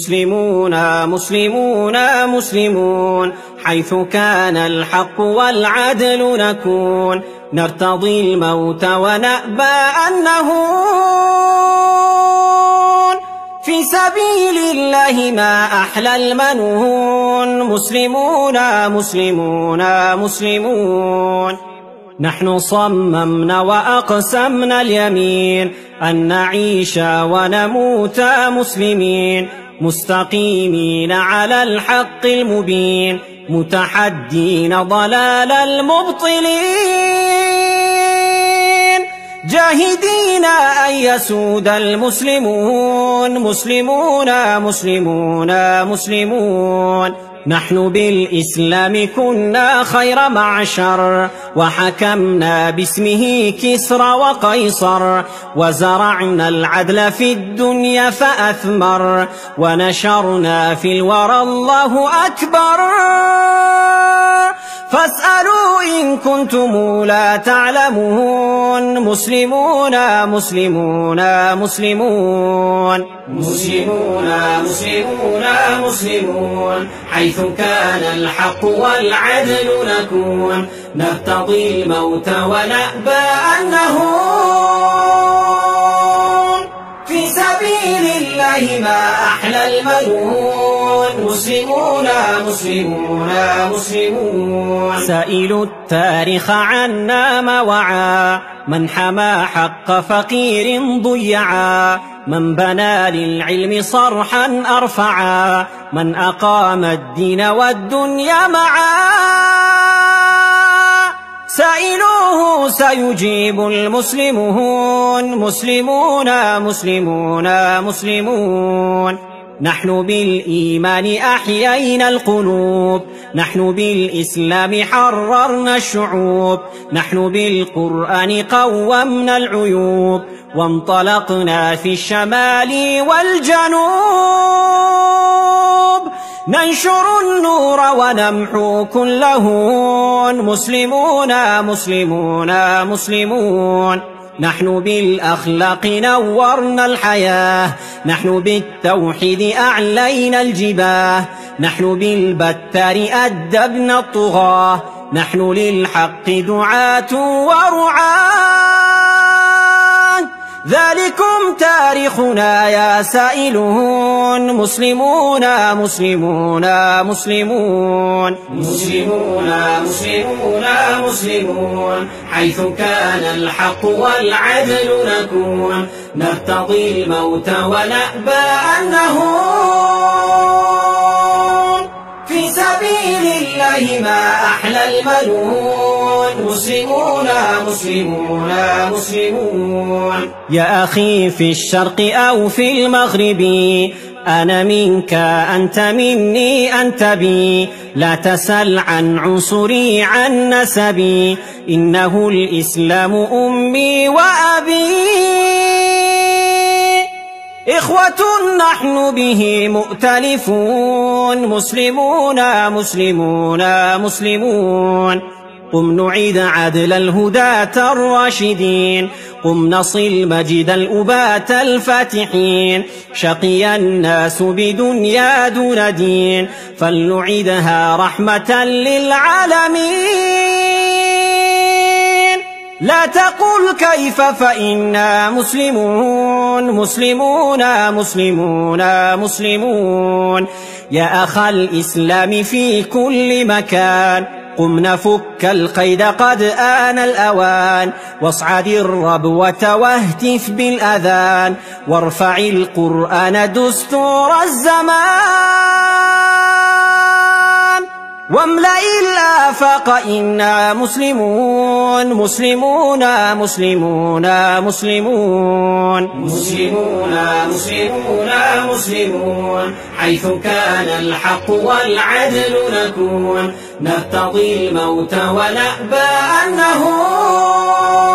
مسلمون مسلمون مسلمون، حيث كان الحق والعدل نكون، نرتضي الموت ونأبى أن نهون، في سبيل الله ما أحلى المنون. مسلمون مسلمون مسلمون، نحن صممنا وأقسمنا اليمين أن نعيش ونموت مسلمين، مستقيمين على الحق المبين، متحدين ضلال المبطلين، جاهدين أن يسود المسلمون. مسلمون مسلمون مسلمون، نحن بالإسلام كنا خير معشر، وحكمنا باسمه كسرى وقيصر، وزرعنا العدل في الدنيا فأثمر، ونشرنا في الورى الله أكبر. فاسألوا إن كنتم لا تعلمون. مسلمون مسلمون مسلمون، مسلمون مسلمون مسلمون، حيث كان الحق والعدل نكون، نرتضي الموت ونأبى أن نهون، في سبيل الله ما أحلى المنون. مسلمون مسلمون مسلمون، سائلوا التاريخ عنا ما وعى، من حمى حق فقير ضيعا، من بنى للعلم صرحا أرفعا، من أقام الدين والدنيا معا. سائلوه سيجيب المسلمون. مسلمون مسلمون مسلمون، نحن بالإيمان أحيينا القلوب، نحن بالإسلام حررنا الشعوب، نحن بالقرآن قومنا العيوب، وانطلقنا في الشمال والجنوب، ننشر النور ونمحو كل هون. مسلمون مسلمون مسلمون، نحن بالأخلاق نورنا الحياة، نحن بالتوحيد أعلينا الجباه، نحن بالبتار أدبنا الطغاة، نحن للحق دعاة ورعاة. ذلكم تاريخنا يا سائلون. مسلمون مسلمون مسلمون، مسلمون مسلمون مسلمون، حيث كان الحق والعدل نكون، نرتضي الموت ونأبى أن نهون، في سبيل الله ما أحلى المنون. مسلمون مسلمون مسلمون، يا أخي في الشرق أو في المغرب، أنا منك أنت مني أنت بي، لا تسل عن عنصري عن نسبي، إنه الإسلام أمي وأبي، إخوة نحن به مؤتلفون. مسلمون مسلمون مسلمون، قم نعيد عدل الهداة الراشدين، قم نصل مجد الأبات الفاتحين، شقي الناس بدنيا دون دين، فلنعيدها رحمة للعالمين. لا تقل كيف فإنا مسلمون. مسلمون مسلمون مسلمون، يا أخ الإسلام في كل مكان، قم نفك القيد قد آن الأوان، واصعد الربوة واهتف بالأذان، وارفع القرآن دستور الزمان، واملأ الآفاق إنا مسلمون. مسلمون مسلمون مسلمون، مسلمون مسلمون مسلمون، حيث كان الحق والعدل نكون، نرتضي الموت ونأبى أن نهون،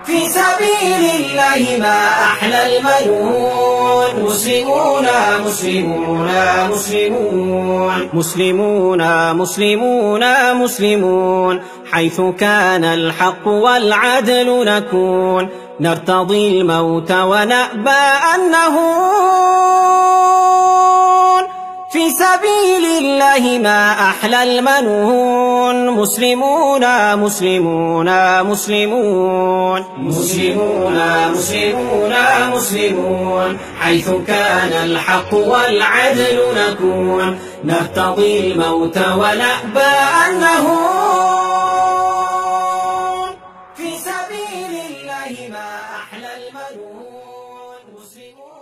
في سبيل الله ما أحلى المنون. مسلمون مسلمون مسلمون، مسلمون مسلمون مسلمون، حيث كان الحق والعدل نكون، نرتضي الموت ونأبى أن نهون. في سبيل الله ما أحلى المنون مسلمون مسلمون مسلمون مسلمون مسلمون مسلمون حيث كان الحق والعدل نكون نرتضي الموت ونأبى أن نهون في سبيل الله ما أحلى المنون مسلمون